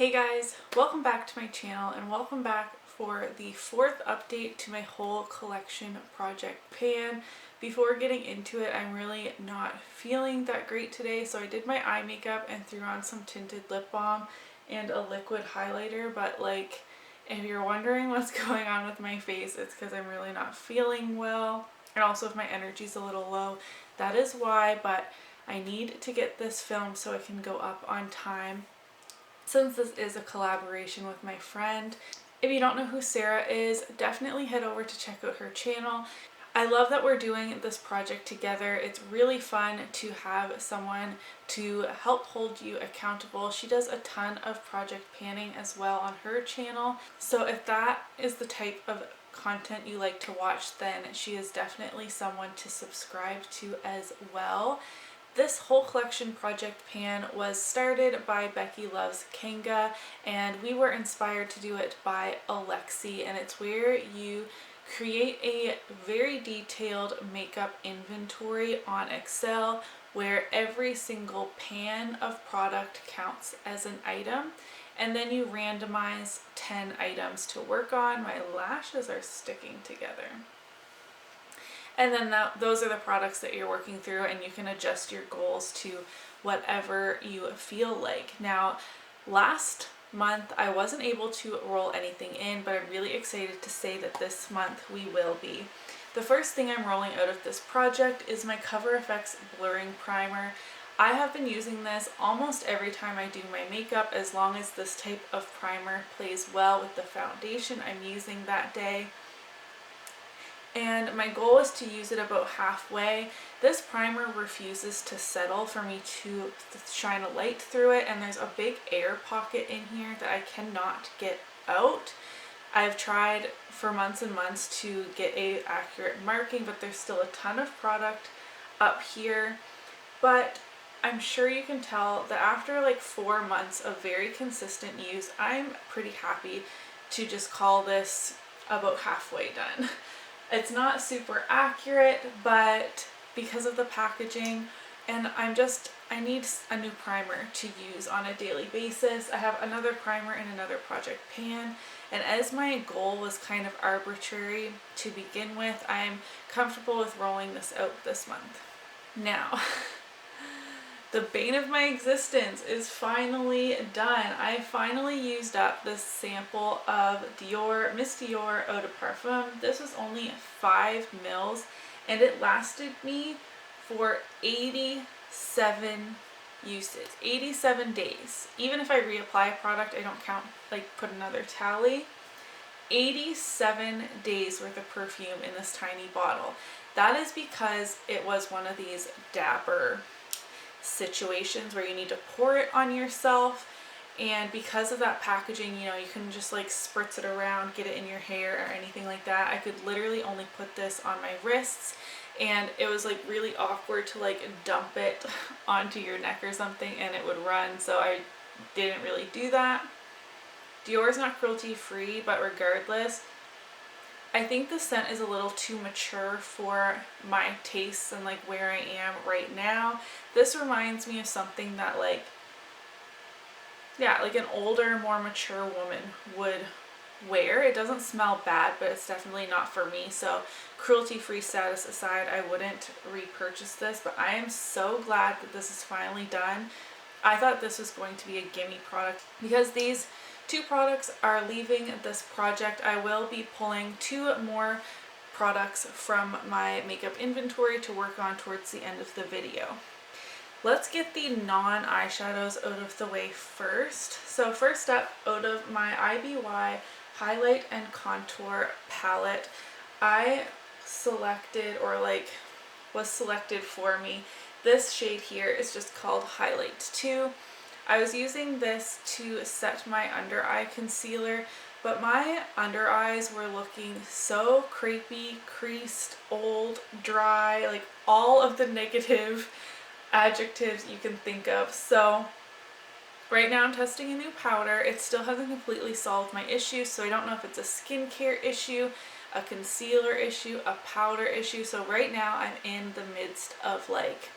Hey guys, welcome back to my channel and welcome back for the fourth update to my whole collection project pan. Before getting into it, I'm really not feeling that great today, so I did my eye makeup and threw on some tinted lip balm and a liquid highlighter, but like if you're wondering what's going on with my face, it's because I'm really not feeling well, and also if my energy's a little low, that is why. But I need to get this filmed so I can go up on time, since this is a collaboration with my friend. If you don't know who Sarah is, definitely head over to check out her channel. I love that we're doing this project together. It's really fun to have someone to help hold you accountable. She does a ton of project panning as well on her channel. So if that is the type of content you like to watch, then she is definitely someone to subscribe to as well. This whole collection project pan was started by Becky Loves Kanga, and we were inspired to do it by Alexi, and it's where you create a very detailed makeup inventory on Excel where every single pan of product counts as an item, and then you randomize 10 items to work on. My lashes are sticking together. And then those are the products that you're working through, and you can adjust your goals to whatever you feel like. Now, last month I wasn't able to roll anything in, but I'm really excited to say that this month we will be. The first thing I'm rolling out of this project is my CoverFX Blurring Primer. I have been using this almost every time I do my makeup, as long as this type of primer plays well with the foundation I'm using that day. And my goal is to use it about halfway. This primer refuses to settle for me to shine a light through it, and there's a big air pocket in here that I cannot get out. I've tried for months and months to get a accurate marking, but there's still a ton of product up here. But I'm sure you can tell that after like 4 months of very consistent use, I'm pretty happy to just call this about halfway done. It's not super accurate, but because of the packaging, and I need a new primer to use on a daily basis. I have another primer in another project pan, and as my goal was kind of arbitrary to begin with, I'm comfortable with rolling this out this month. Now, the bane of my existence is finally done. I finally used up this sample of Dior, Miss Dior Eau de Parfum. This was only 5 mils, and it lasted me for 87 uses, 87 days. Even if I reapply a product, I don't count, like put another tally. 87 days worth of perfume in this tiny bottle. That is because it was one of these dapper situations where you need to pour it on yourself, and because of that packaging, you know, you can just like spritz it around, get it in your hair or anything like that. I could literally only put this on my wrists, and it was like really awkward to like dump it onto your neck or something and it would run, so I didn't really do that. Dior is not cruelty free, but regardless, I think the scent is a little too mature for my tastes and like where I am right now. This reminds me of something that like an older, more mature woman would wear. It doesn't smell bad, but it's definitely not for me. So cruelty-free status aside, I wouldn't repurchase this, but I am so glad that this is finally done. I thought this was going to be a gimme product because these 2 products are leaving this project. I will be pulling 2 more products from my makeup inventory to work on towards the end of the video. Let's get the non-eyeshadows out of the way first. So first up, out of my IBY Highlight and Contour palette, I selected, or like was selected for me, this shade here is just called Highlight 2. I was using this to set my under eye concealer, but my under eyes were looking so crepey, creased, old, dry, like all of the negative adjectives you can think of. So right now I'm testing a new powder. It still hasn't completely solved my issue, so I don't know if it's a skincare issue, a concealer issue, a powder issue. So right now I'm in the midst of like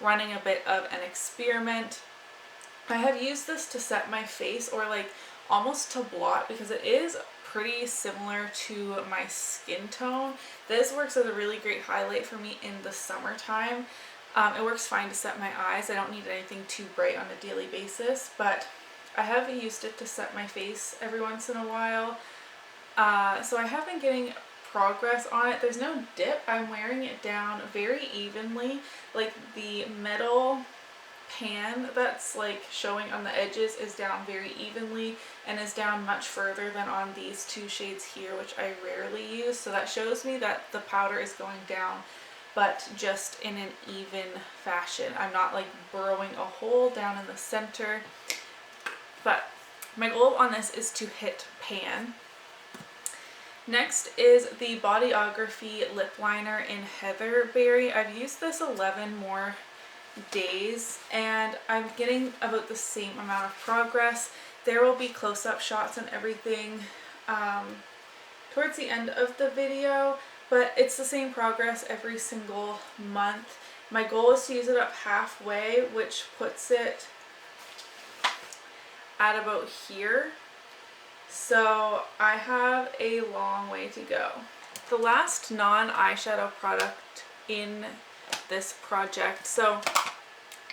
running a bit of an experiment. I have used this to set my face, or like almost to blot, because it is pretty similar to my skin tone. This works as a really great highlight for me in the summertime. It works fine to set my eyes. I don't need anything too bright on a daily basis, but I have used it to set my face every once in a while. So I have been getting progress on it. There's no dip. I'm wearing it down very evenly. Like the metal pan that's like showing on the edges is down very evenly and is down much further than on these two shades here, which I rarely use. So that shows me that the powder is going down, but just in an even fashion. I'm not like burrowing a hole down in the center. But my goal on this is to hit pan. Next is the Bodyography lip liner in Heatherberry. I've used this 11 more days and I'm getting about the same amount of progress. There will be close-up shots and everything towards the end of the video, but it's the same progress every single month. My goal is to use it up halfway, which puts it at about here. So I have a long way to go. The last non-eyeshadow product in this project. So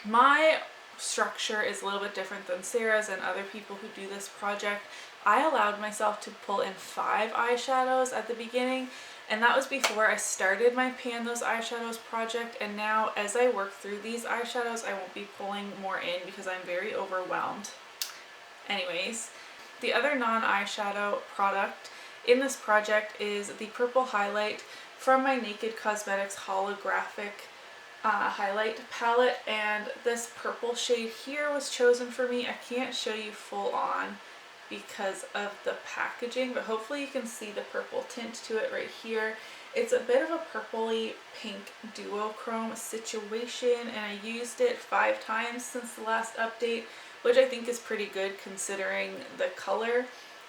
my structure is a little bit different than Sarah's and other people who do this project. I allowed myself to pull in 5 eyeshadows at the beginning, and that was before I started my Pan Those Eyeshadows project. And now as I work through these eyeshadows, I won't be pulling more in because I'm very overwhelmed. Anyways, the other non-eyeshadow product in this project is the purple highlight from my Naked Cosmetics Holographic highlight palette, and this purple shade here was chosen for me. I can't show you full on because of the packaging, but hopefully you can see the purple tint to it right here. It's a bit of a purpley pink duochrome situation, and I used it 5 times since the last update, which I think is pretty good considering the color.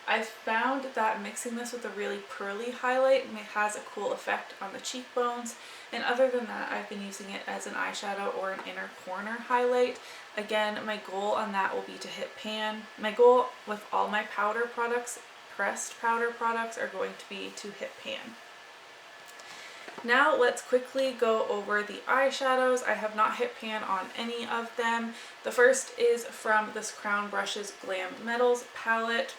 I found that mixing this with a really pearly highlight has a cool effect on the cheekbones, and other than that I've been using it as an eyeshadow or an inner corner highlight. Again, my goal on that will be to hit pan. My goal with all my powder products, pressed powder products, are going to be to hit pan. Now let's quickly go over the eyeshadows. I have not hit pan on any of them. The first is from this Crown Brushes Glam Metals palette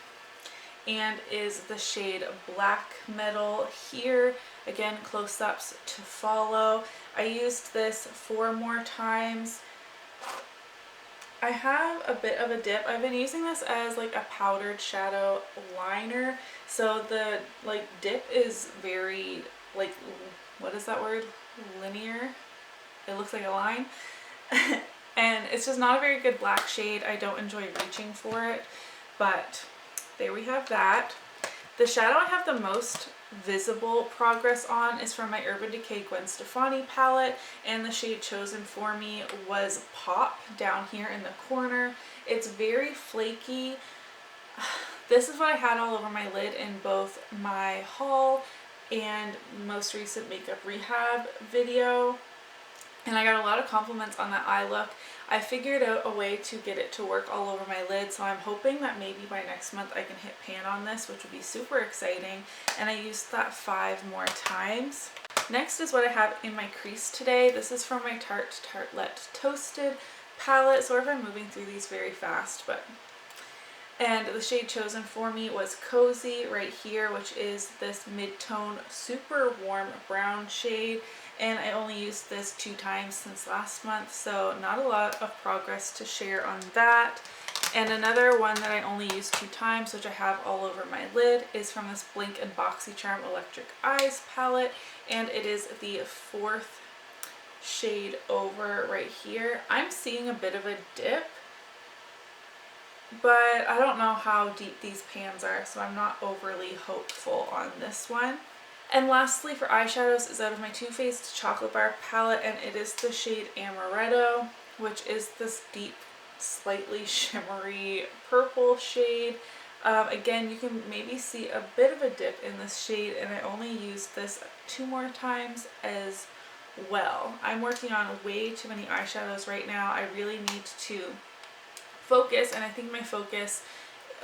and is the shade Black Metal here. Again, close-ups to follow. I used this 4 more times. I have a bit of a dip. I've been using this as like a powdered shadow liner. So the like dip is very like, what is that word? Linear. It looks like a line. And it's just not a very good black shade. I don't enjoy reaching for it, but there we have that. The shadow I have the most visible progress on is from my Urban Decay Gwen Stefani palette, and the shade chosen for me was Pop down here in the corner. It's very flaky. This is what I had all over my lid in both my haul and most recent makeup rehab video, and I got a lot of compliments on that eye look. I figured out a way to get it to work all over my lid, so I'm hoping that maybe by next month I can hit pan on this, which would be super exciting, and I used that 5 more times. Next is what I have in my crease today. This is from my Tarte Tartelette Toasted palette. Sorry if I'm moving through these very fast, and the shade chosen for me was Cozy right here, which is this mid-tone super warm brown shade, and I only used this 2 times since last month, so not a lot of progress to share on that. And another one that I only used 2 times, which I have all over my lid, is from this Blinc and Boxycharm Electric Eyes palette, and it is the 4th shade over right here. I'm seeing a bit of a dip, but I don't know how deep these pans are, so I'm not overly hopeful on this one. And lastly for eyeshadows is out of my Too Faced Chocolate Bar palette, and it is the shade Amaretto, which is this deep, slightly shimmery purple shade. Again, you can maybe see a bit of a dip in this shade, and I only used this 2 more times as well. I'm working on way too many eyeshadows right now. I really need to focus, and I think my focus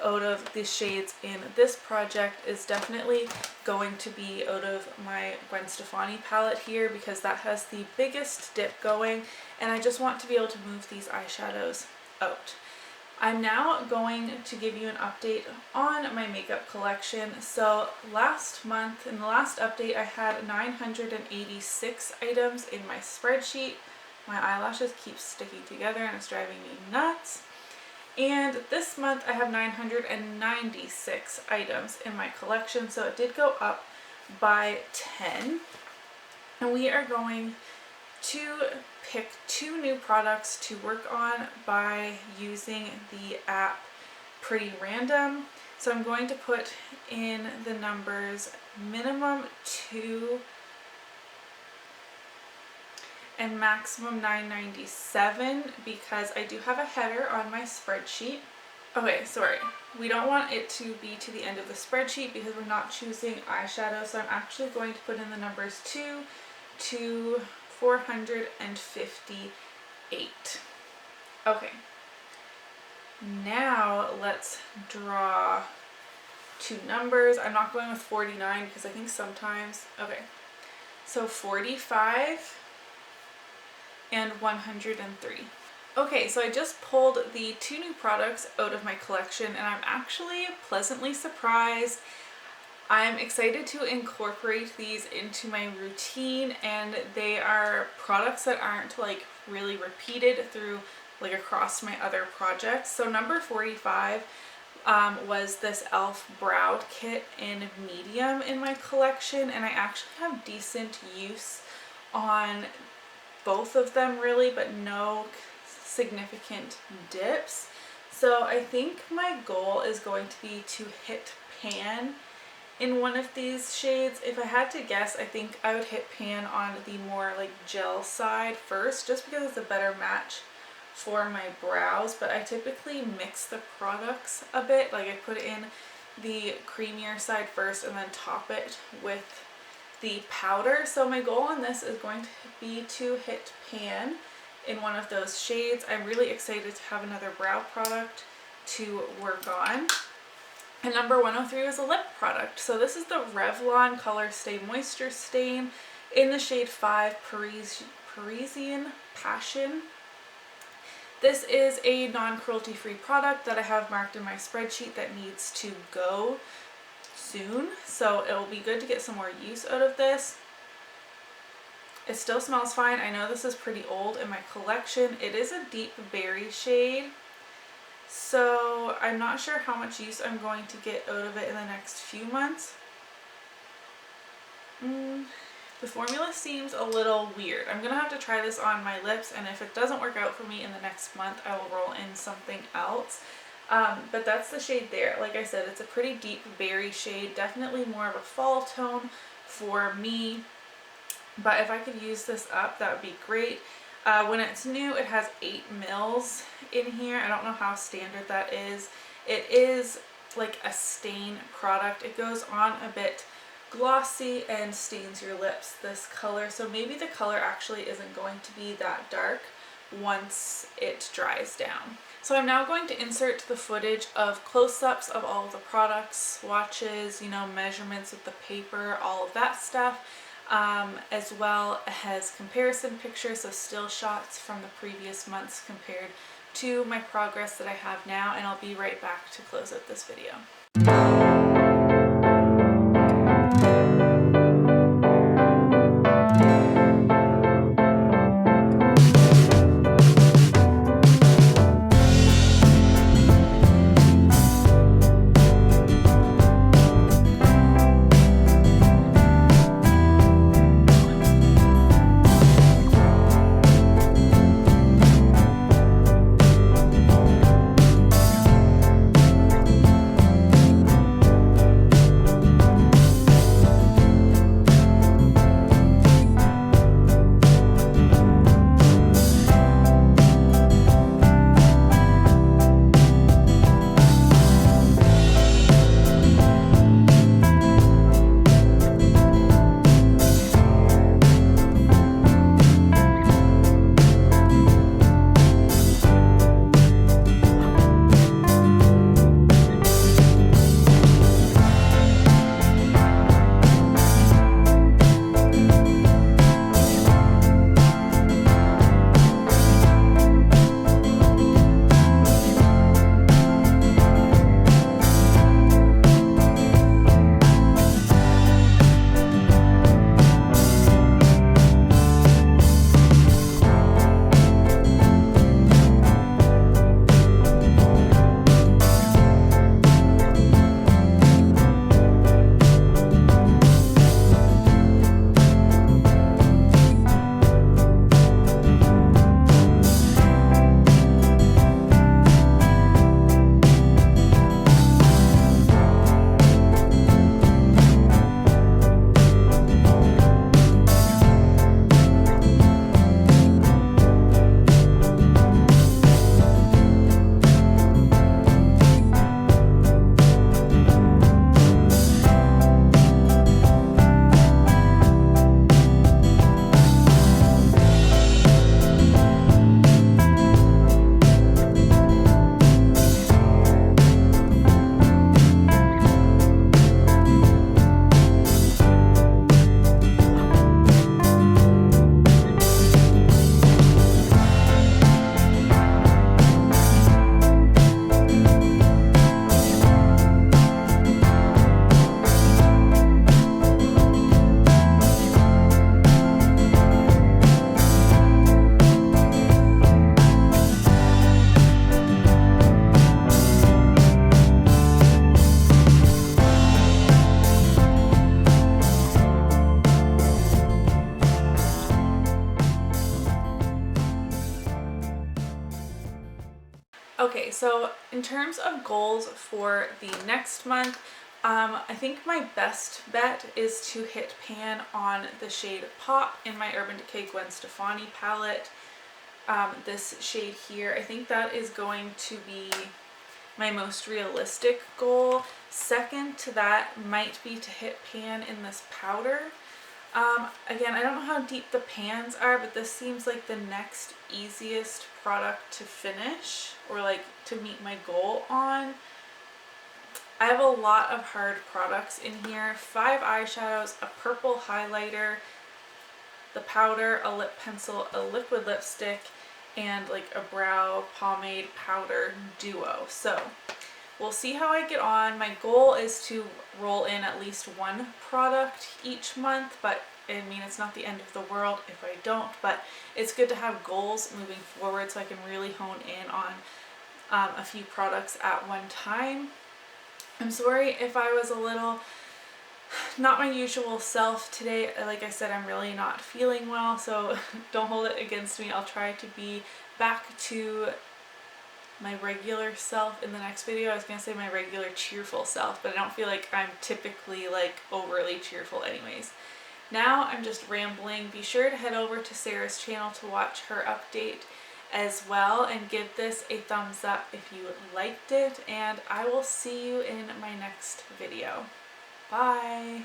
out of the shades in this project is definitely going to be out of my Gwen Stefani palette here, because that has the biggest dip going, and I just want to be able to move these eyeshadows out. I'm now going to give you an update on my makeup collection. So last month, in the last update, I had 986 items in my spreadsheet. My eyelashes keep sticking together and it's driving me nuts. And this month I have 996 items in my collection, so it did go up by 10. And we are going to pick 2 new products to work on by using the app Pretty Random. So I'm going to put in the numbers minimum 2 and maximum 997 because I do have a header on my spreadsheet. Okay, sorry, we don't want it to be to the end of the spreadsheet because we're not choosing eyeshadow, so I'm actually going to put in the numbers 2 to 458. Okay, now let's draw 2 numbers. I'm not going with 49 because I think sometimes, okay, so 45 and 103. Okay, so I just pulled the 2 new products out of my collection and I'm actually pleasantly surprised. I'm excited to incorporate these into my routine, and they are products that aren't like really repeated through like across my other projects. So number 45 was this e.l.f. brow kit in medium in my collection, and I actually have decent use on both of them really, but no significant dips. So I think my goal is going to be to hit pan in one of these shades. If I had to guess, I think I would hit pan on the more like gel side first, just because it's a better match for my brows. But I typically mix the products a bit, like I put in the creamier side first and then top it with the powder. So my goal on this is going to be to hit pan in one of those shades. I'm really excited to have another brow product to work on. And number 103 is a lip product. So this is the Revlon ColorStay Moisture Stain in the shade 5 Parisian Passion. This is a non-cruelty free product that I have marked in my spreadsheet that needs to go soon, so it will be good to get some more use out of this. It still smells fine. I know this is pretty old in my collection. It is a deep berry shade, so I'm not sure how much use I'm going to get out of it in the next few months. The formula seems a little weird. I'm gonna have to try this on my lips, and if it doesn't work out for me in the next month, I will roll in something else. But that's the shade there. Like I said, it's a pretty deep berry shade, definitely more of a fall tone for me. But if I could use this up, that would be great. When it's new, it has 8 mils in here. I don't know how standard that is. It is like a stain product. It goes on a bit glossy and stains your lips this color. So maybe the color actually isn't going to be that dark once it dries down. So I'm now going to insert the footage of close-ups of all of the products, swatches, you know, measurements with the paper, all of that stuff, as well as comparison pictures, so still shots from the previous months compared to my progress that I have now, and I'll be right back to close out this video. So in terms of goals for the next month, I think my best bet is to hit pan on the shade Pop in my Urban Decay Gwen Stefani palette. This shade here, I think that is going to be my most realistic goal. Second to that might be to hit pan in this powder. Again, I don't know how deep the pans are, but this seems like the next easiest product to finish, or like to meet my goal on. I have a lot of hard products in here. 5 eyeshadows, a purple highlighter, the powder, a lip pencil, a liquid lipstick, and like a brow pomade powder duo. So we'll see how I get on. My goal is to roll in at least 1 product each month, but I mean, it's not the end of the world if I don't, but it's good to have goals moving forward so I can really hone in on a few products at one time. I'm sorry if I was a little not my usual self today. Like I said, I'm really not feeling well, so don't hold it against me. I'll try to be back to my regular self in the next video. I was gonna say my regular cheerful self, but I don't feel like I'm typically like overly cheerful anyways. Now I'm just rambling. Be sure to head over to Sarah's channel to watch her update as well, and give this a thumbs up if you liked it, and I will see you in my next video. Bye!